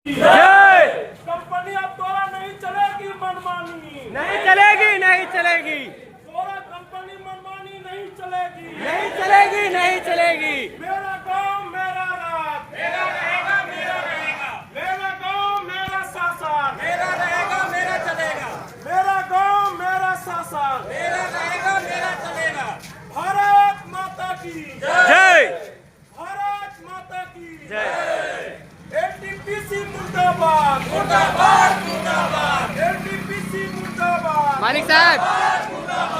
जय। कंपनी अब द्वारा नहीं चलेगी मनमानी, नहीं चलेगी, नहीं चलेगी, द्वारा कंपनी मनमानी नहीं चलेगी, नहीं चलेगी, नहीं चलेगी। मेरा गांव मेरा राज, मेरा रहेगा मेरा रहेगा, मेरा गांव मेरा शासन, मेरा रहेगा, मेरा चलेगा, मेरा गांव मेरा शासन, मेरा रहेगा, मेरा चलेगा। भारत माता की जय। भारत माता की जय। एनटीपीसी मुर्दाबाद, मुर्दाबाद, मुर्दाबाद, एनटीपीसी मुर्दाबाद, मालिक साहब,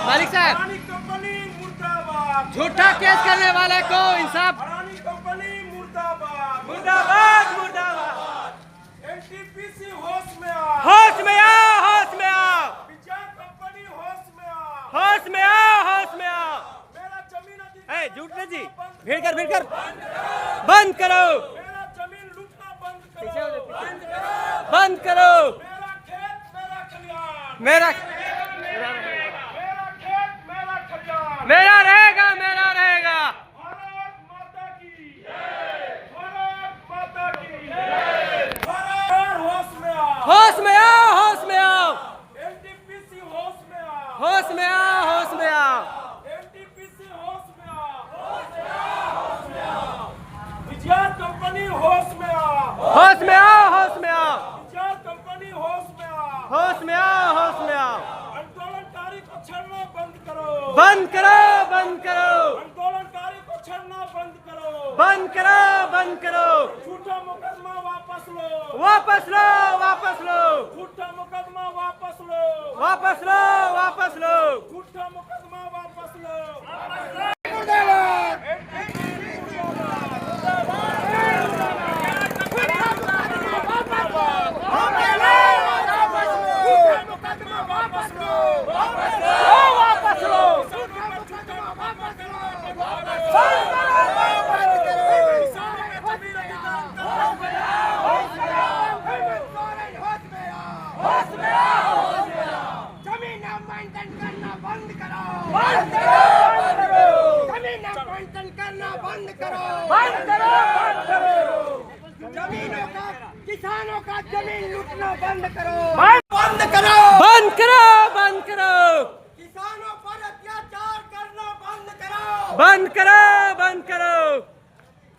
मालिक साहब, अडानी कंपनी मुर्दाबाद, झूठा केस करने वाले को इंसाफ। अडानी कंपनी मुर्दाबाद, मुर्दाबाद, मुर्दाबाद। एनटीपीसी होश में आ, होश में आओ, होश में आओ, विजय कंपनी होश में आ, होश में आओ, होश में आओ। मेरा जमीन अधिग्रहण ए झूठे जी, बंद भीड़ कर, भीड़ कर, बंद करो, मेरा जमीन लूटना बंद करो, बंद करो। मेरा खेत मेरा खलिहान, मेरा मेरा खेत मेरा खलिहान, मेरा रहेगा, मेरा रहेगा। भारत माता की जय, भारत माता की जय, भारत होश में आ, होश में आओ, होश में आओ, एनटीपीसी होश में आ, होश में आओ, होश में आओ। एनटीपीसी होश में आ, विजय कंपनी होश में आ, होश में आओ, होश में आओ, विजय कंपनी होश में आ, होश में आओ, होश में आओ। आंदोलनकारी को छेड़ना बंद करो, बंद करो, बंद करो, आंदोलनकारी को छेड़ना बंद करो, बंद करो, बंद करो। झूठा मुकदमा वापस लो, वापस लो, वापस लो, झूठा मुकदमा वापस लो, वापस लो, वापस लो। झूठा मुकदमा वापस लो। जमीन आवंटन करना बंद करो, जमीन आवंटन करना बंद करो, जमीनों का किसानों का जमीन लूटना बंद करो, बंद करो, बंद करो, बंद करो, किसानों पर अत्याचार करना बंद करो, बंद करो, बंद करो।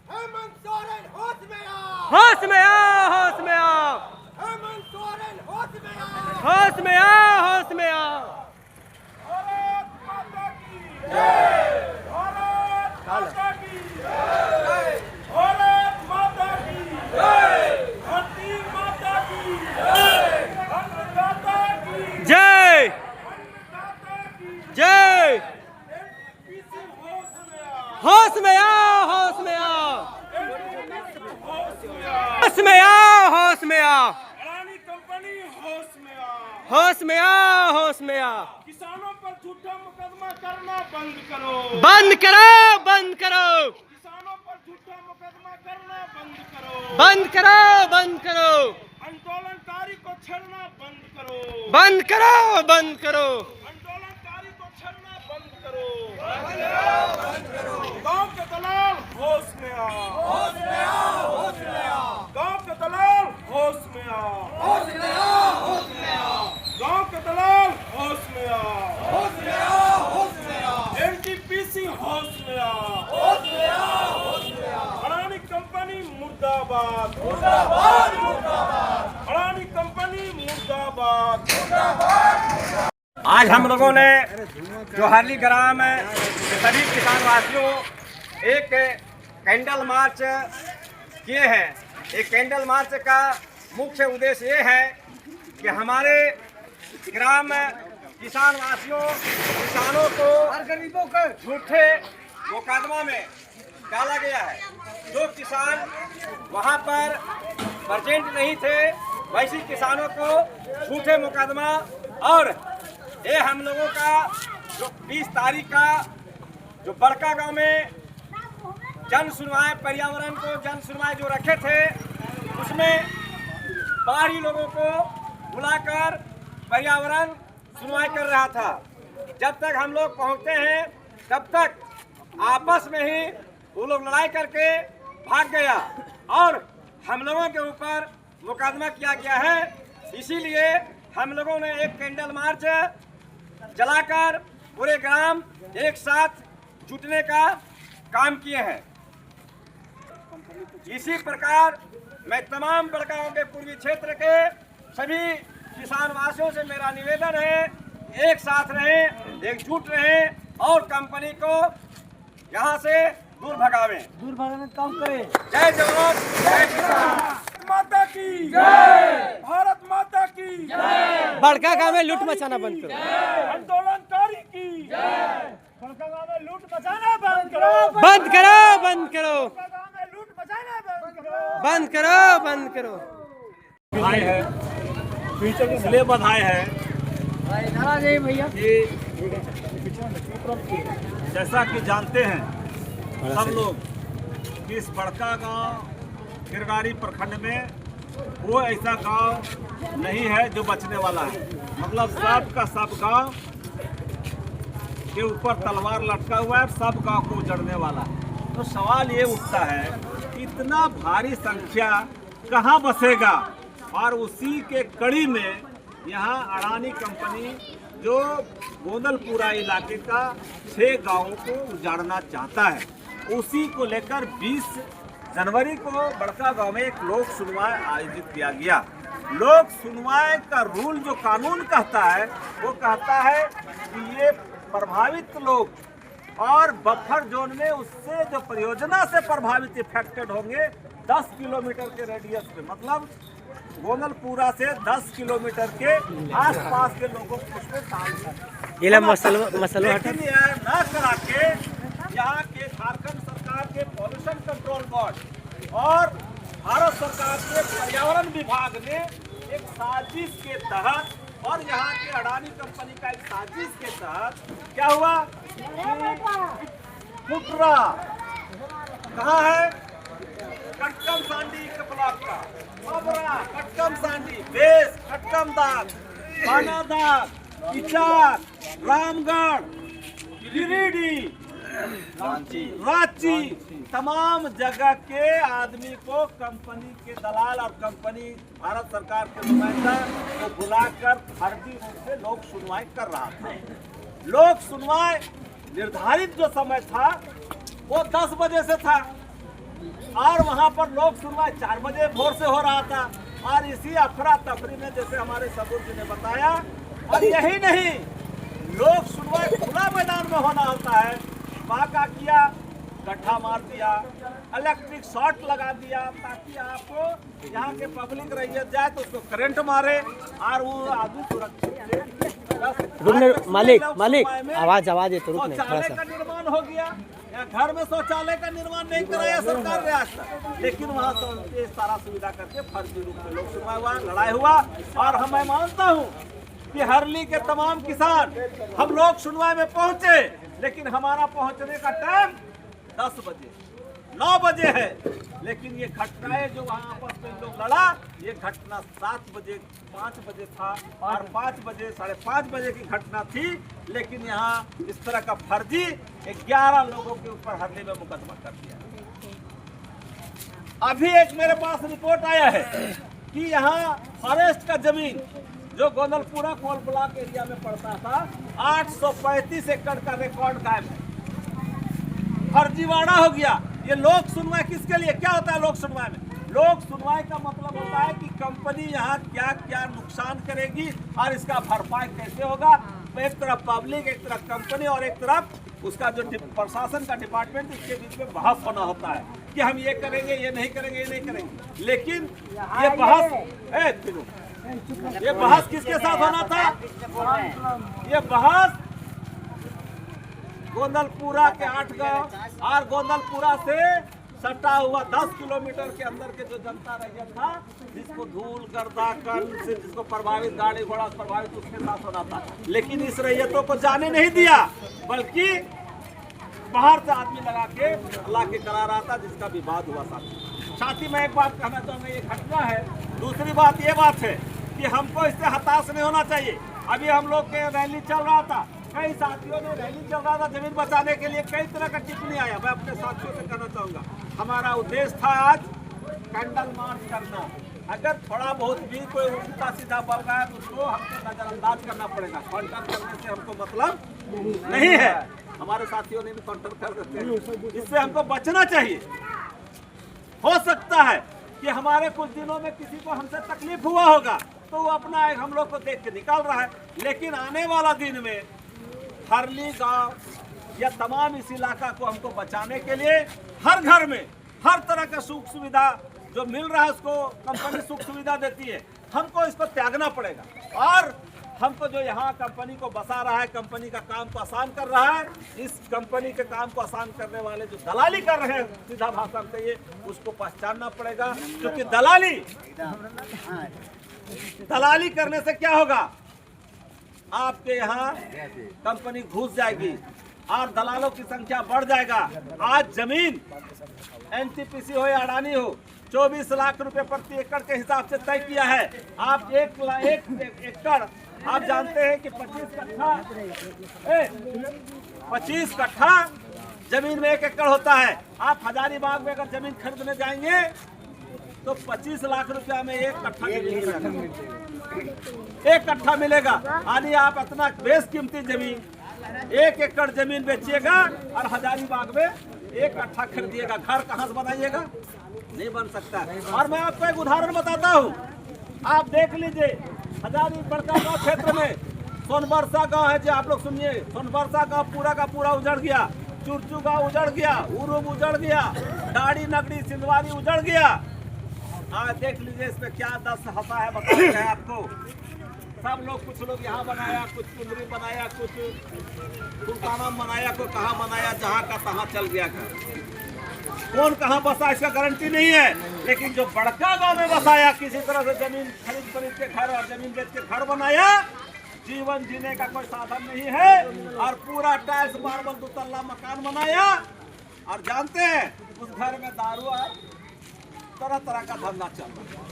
हेमंत सोरेन होश में आओ, होश में आओ, होश में आओ, हेमंत सोरेन होश में आओ, होश में आओ, होश में आओ। भारत माता की जय, भारत माता की जय, भारत माता की जय, धरती माता की जय, अन्नदाता की जय, अन्नदाता की जय। एनटीपीसी होश में आ, होश में आओ, होश में आओ, एनटीपीसी होश में आ, होश में आओ, होश में आओ, अडानी कंपनी होश में आ, होश में आओ, होश में आओ। किसानों पर झूठा मुकदमा करना बंद करो, बंद करो, बंद करो, किसानों पर झूठा मुकदमा करना बंद करो, बंद करो, बंद करो, आंदोलनकारी को छेड़ना बंद करो, बंद करो, बंद करो। आंदोलनकारी को छेड़ना बंद करो, गांव के दलाल होश में आओ, होश में आओ, होश में आओ, गांव के दलाल होश में आओ, होश में आओ, होश में आओ, गांव के दलाल होश में आओ, होश में आओ, होश में आओ, एनटीपीसी होश में आओ, होश में आओ, होश में आओ, अडानी कंपनी मुर्दाबाद, मुर्दाबाद, मुर्दाबाद, अडानी कंपनी मुर्दाबाद, मुर्दाबाद। आज हम लोगों ने जोहारली ग्राम के सभी किसान वासियों एक कैंडल मार्च किए हैं। एक कैंडल मार्च का मुख्य उद्देश्य ये है कि हमारे ग्राम किसान वासियों किसानों को गरीबों को झूठे मुकदमा में डाला गया है। जो किसान वहां पर प्रेजेंट नहीं थे वैसे किसानों को झूठे मुकदमा और ये हम लोगों का जो 20 तारीख का जो बड़का गांव में जन सुनवाई पर्यावरण को जन सुनवाई जो रखे थे उसमें बाहरी लोगों को बुलाकर पर्यावरण सुनवाई कर रहा था। जब तक हम लोग पहुंचते हैं तब तक आपस में ही वो लोग लड़ाई करके भाग गया और हम लोगों के ऊपर मुकदमा किया गया है। इसीलिए हम लोगों ने एक कैंडल मार्च जलाकर पूरे ग्राम एक साथ जुटने का काम किए हैं। इसी प्रकार मैं तमाम बड़गांव के पूर्वी क्षेत्र के सभी किसान वासियों से मेरा निवेदन है, एक साथ रहें, एकजुट रहें और कंपनी को यहाँ से दूर भगावें। का काम करें। जय जवान जय किसान। माता की जय, भारत माता की जय, बड़का गांव में लूट मचाना बंद करो। आंदोलनकारी की जय, बड़का गांव में लूट मचाना बंद करो, बंद करो, बंद करो, बड़का गांव में लूट मचाना बंद करो, बंद करो, बंद करो। बधाई है, इसलिए बधाई है भैया कि जैसा कि जानते हैं सब लोग कि इस बड़का गांव गिरगारी प्रखंड में वो ऐसा गांव नहीं है जो बचने वाला है। मतलब सब का सब गांव के ऊपर तलवार लटका हुआ है, सब गांव को उजड़ने वाला है। तो सवाल ये उठता है कि इतना भारी संख्या कहाँ बसेगा, और उसी के कड़ी में यहाँ अडानी कंपनी जो गोंदलपुरा इलाके का 6 गांवों को उजाड़ना चाहता है, उसी को लेकर 20 जनवरी को बड़का गांव में एक लोक सुनवाई आयोजित किया गया। लोक सुनवाई का रूल जो कानून कहता है वो कहता है कि ये प्रभावित लोग और बफर जोन में उससे जो परियोजना से प्रभावित इफेक्टेड होंगे 10 किलोमीटर के रेडियस पे, मतलब गोंदलपुरा से 10 किलोमीटर के आसपास के लोगों को उसमें लेकिन यह न करा के यहाँ के झारखंड सरकार के पॉल्यूशन कंट्रोल बोर्ड और भारत सरकार के पर्यावरण विभाग ने एक साजिश के तहत और यहाँ के अडानी कंपनी का एक साजिश के तहत क्या हुआ, कुटरा कहाँ है, कटकम सांडी के ब्लॉक का, खबरा कटकम सांडी, बेस कटकम दाग, बानादाग, इचाक, रामगढ़, गिरिडीह, रांची, तमाम जगह के आदमी को कंपनी के दलाल और कंपनी भारत सरकार के नुमाइंदा को बुलाकर फर्जी रूप से लोक सुनवाई कर रहा था। लोक सुनवाई निर्धारित जो समय था वो 10 बजे से था और वहां पर लोक सुनवाई 4 बजे भोर से हो रहा था। और इसी अफरा तफरी में जैसे हमारे सबूत जी ने बताया, और यही नहीं, लोक सुनवाई खुला मैदान में होना होता है, वहाँ का किया, गड्ढा मार दिया, इलेक्ट्रिक शॉर्ट लगा दिया ताकि आपको यहाँ के पब्लिक रैयत जाए तो उसको करंट मारे और वो आदमी सुरक्षित। मालिक आवाज है तो रुक नहीं, थोड़ा शौचालय का निर्माण हो गया, या घर में शौचालय का निर्माण नहीं कराया सरकार ने आज तक, लेकिन वहाँ सारा सुविधा करके फर्जी रूप से लोक सुनवाई हुआ, लड़ाई हुआ। और मैं मानता हूँ कि हरली के तमाम किसान हम लोग सुनवाई में पहुंचे, लेकिन हमारा पहुंचने का टाइम 10 बजे 9 बजे है, लेकिन ये घटनाएं जो वहाँ आपस में लोग लड़ा, ये घटना 7 बजे 5 बजे था और 5 बजे 5:30 बजे की घटना थी। लेकिन यहाँ इस तरह का फर्जी 11 लोगों के ऊपर हरली में मुकदमा कर दिया। अभी एक मेरे पास रिपोर्ट आया है कि यहाँ फॉरेस्ट का जमीन जो गोंदलपुरा कोल ब्लॉक एरिया में पड़ता था 835 एकड़ का रिकॉर्ड कायम है, फर्जीवाड़ा हो गया। ये लोक सुनवाई किसके लिए, क्या होता है लोक सुनवाई में? लोक सुनवाई का मतलब होता है कि कंपनी यहाँ क्या क्या नुकसान करेगी और इसका भरपाई कैसे होगा। तो एक तरफ पब्लिक, एक तरफ कंपनी और एक तरफ उसका जो प्रशासन का डिपार्टमेंट, इसके बीच में बहस होना होता है कि हम ये करेंगे, ये नहीं करेंगे, ये नहीं करेंगे। लेकिन ये बहस किसके साथ होना था? ये बहस गोंदलपुरा के 8 गांव और गोंदलपुरा से सटा हुआ 10 किलोमीटर के अंदर के जो जनता रैयत था, जिसको धूल गर्दा कण से जिसको प्रभावित, गाड़ी घोड़ा प्रभावित, उसके साथ होना था। लेकिन इस रैयतों को जाने नहीं दिया, बल्कि बाहर से आदमी लगा के ला के करा रहा था, जिसका विवाद हुआ था। साथ ही मैं एक बात कहना चाहूँगा, ये घटना है। दूसरी बात ये बात है कि हमको इससे हताश नहीं होना चाहिए। अभी हम लोग के रैली चल रहा था, कई साथियों ने रैली चल रहा था जमीन बचाने के लिए, कई तरह का टिप्पणी आया। मैं अपने साथियों से कहना चाहूँगा, हमारा उद्देश्य था आज कैंडल मार्च करना, अगर थोड़ा बहुत भी कोई उल्टा सीधा बोल रहा है तो उसको हमको नजरअंदाज करना पड़ेगा। काउंटर करने से हमको मतलब नहीं है। हमारे साथियों ने भी काउंटर कर देते हैं, इससे हमको बचना चाहिए। हो सकता है कि हमारे कुछ दिनों में किसी को हमसे तकलीफ हुआ होगा तो वो अपना हम लोग को देख के निकाल रहा है, लेकिन आने वाला दिन में हरली गांव या तमाम इस इलाका को हमको बचाने के लिए हर घर में हर तरह का सुख सुविधा जो मिल रहा है उसको कंपनी सुख सुविधा देती है, हमको इसको त्यागना पड़ेगा। और हमको जो यहाँ कंपनी को बसा रहा है, कंपनी का काम को आसान कर रहा है, इस कंपनी के काम को आसान करने वाले जो दलाली कर रहे हैं, सीधा भाषा में कहिए, उसको पहचानना पड़ेगा। क्योंकि दलाली करने से क्या होगा, आपके यहाँ कंपनी घुस जाएगी और दलालों की संख्या बढ़ जाएगा। आज जमीन एनटीपीसी हो या अडानी हो 24 लाख रुपए प्रति एकड़ के हिसाब से तय किया है। आप एक एकड़ आप जानते हैं कि 25 कट्ठा जमीन में 1 एकड़ होता है। आप हजारीबाग में अगर जमीन खरीदने जाएंगे तो 25 लाख रुपया में 1 कट्ठा मिलेगा, 1 कट्ठा मिलेगा। यानी आप इतना बेशकीमती जमीन 1 एकड़ जमीन बेचिएगा और हजारीबाग में 1 कट्ठा खरीदिएगा, घर कहाँ से बनाइएगा, नहीं बन सकता। और मैं आपको एक उदाहरण बताता हूँ, आप देख लीजिए हजारी बड़का गाँव क्षेत्र में सोनबरसा गांव है, जो आप लोग सुनिए, सोनबरसा गांव पूरा का पूरा उजड़ गया, चुरचू गांव उजड़ गया, उरुम उजड़ गया, डाड़ी नगरी सिंधवारी उजड़ गया। आज देख लीजिए इसमें क्या दस हंसा है बताते हैं आपको। सब लोग, कुछ लोग यहाँ बनाया, कुछ कुंदरी बनाया, कुछ सुल्ताना बनाया, कोई कहाँ बनाया, जहाँ का तहाँ चल गया घर। कौन कहाँ बसा इसका गारंटी नहीं है, लेकिन जो बड़का गांव में बसाया, किसी तरह से जमीन खरीद के घर और जमीन बेच के घर बनाया, जीवन जीने का कोई साधन नहीं है, और पूरा टाइल्स मार्बल 2 तल्ला मकान बनाया। और जानते हैं उस घर में दारू और तरह तरह का धंधा चल रहा है।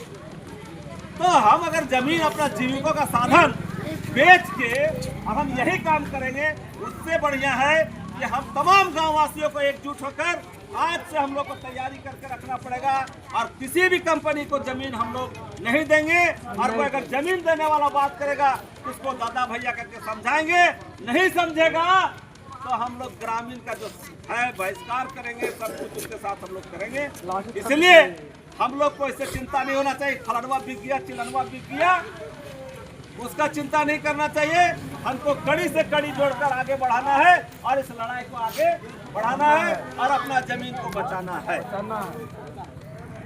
तो हम अगर जमीन अपना जीविका का साधन बेच के हम यही काम करेंगे, उससे बढ़िया है कि हम तमाम गाँव वासियों को एकजुट होकर आज से हम लोग को तैयारी करके रखना पड़ेगा। और किसी भी कंपनी को जमीन हम लोग नहीं देंगे, और कोई अगर जमीन देने वाला बात करेगा उसको दादा भैया करके समझाएंगे, नहीं समझेगा तो हम लोग ग्रामीण का जो है बहिष्कार करेंगे, सब कुछ उसके साथ हम लोग करेंगे। इसलिए हम लोग को इससे चिंता नहीं होना चाहिए, फलनवा बिक गया, चिलनवा बिक गया, उसका चिंता नहीं करना चाहिए। हमको कड़ी से कड़ी जोड़कर आगे बढ़ाना है और इस लड़ाई को आगे बढ़ाना है और अपना जमीन को बचाना है।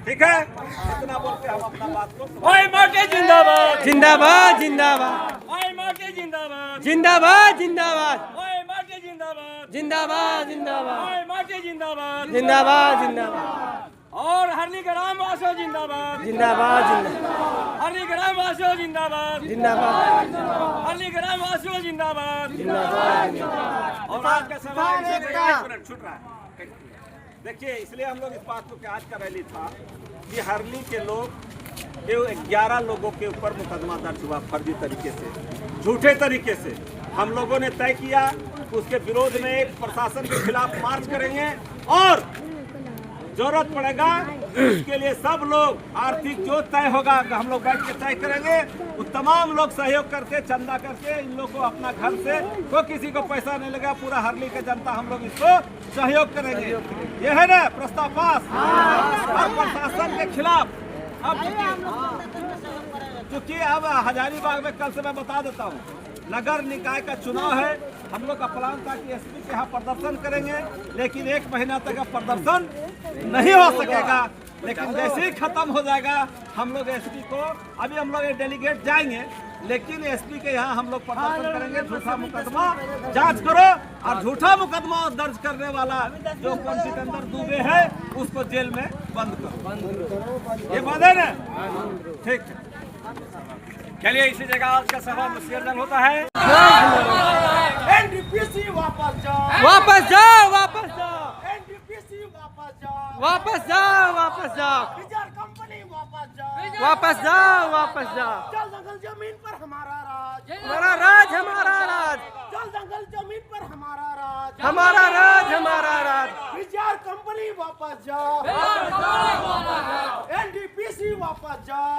ठीक है, इतना बोल के हम अपना बात को। ओए माटे जिंदाबाद, जिंदाबाद जिंदाबाद, ओए माटे जिंदाबाद, जिंदाबाद जिंदाबाद, ओए माटे जिंदाबाद, जिंदाबाद जिंदाबाद, ओए माटे जिंदाबाद, जिंदाबाद जिंदाबाद, और हरली ग्राम वासियों जिंदाबाद, जिंदाबाद जिंदाबाद, हरली ग्राम वासियों जिंदाबाद, जिंदाबाद, हरली ग्राम वासियों जिंदाबाद, जिंदाबाद। और आज का सवाल 1 मिनट छूट रहा है। देखिए, इसलिए हम लोग इस बात को, आज का रैली था कि हरली के लोग 11 लोगों के ऊपर मुकदमा दर्ज हुआ फर्जी तरीके से, झूठे तरीके से। हम लोगों ने तय किया उसके विरोध में एक प्रशासन के खिलाफ मार्च करेंगे, और जरूरत पड़ेगा इसके लिए सब लोग आर्थिक जो तय होगा हम लोग बैठ के तय करेंगे। वो तमाम लोग सहयोग करके, चंदा करके इन लोग को अपना घर से, कोई किसी को पैसा नहीं लगा, पूरा हरली का जनता हम लोग इसको सहयोग करेंगे। ये है ना प्रस्ताव पास। और प्रशासन के खिलाफ अब चूंकि अब हजारीबाग में कल से मैं बता देता हूँ, नगर निकाय का चुनाव है। हम लोग का प्लान था कि एसपी के यहाँ प्रदर्शन करेंगे, लेकिन 1 महीना तक प्रदर्शन नहीं हो सकेगा। लेकिन जैसे ही खत्म हो जाएगा हम लोग एसपी को, अभी हम लोग डेलीगेट जाएंगे, लेकिन एसपी के यहाँ हम लोग प्रदर्शन करेंगे। झूठा मुकदमा जांच करो, और झूठा मुकदमा दर्ज करने वाला जो जितेंद्र दुबे है उसको जेल में बंद करो। ये बात है ना? ठीक है, चलिए इसी जगह आज का सभा विसर्जन होता है। एनटीपीसी वापस जाओ, वापस जाओ, वापस जाओ, एनटीपीसी वापस जाओ, वापस जाओ, वापस जाओ, रिजर्व कंपनी वापस जाओ, वापस जाओ, वापस जाओ। जल जंगल जमीन पर हमारा राज, हमारा राज, हमारा राज, जल जंगल जमीन पर हमारा राज, हमारा राज, हमारा राज। विचार कंपनी वापस जाओ, एनडीपीसी वापस जाओ,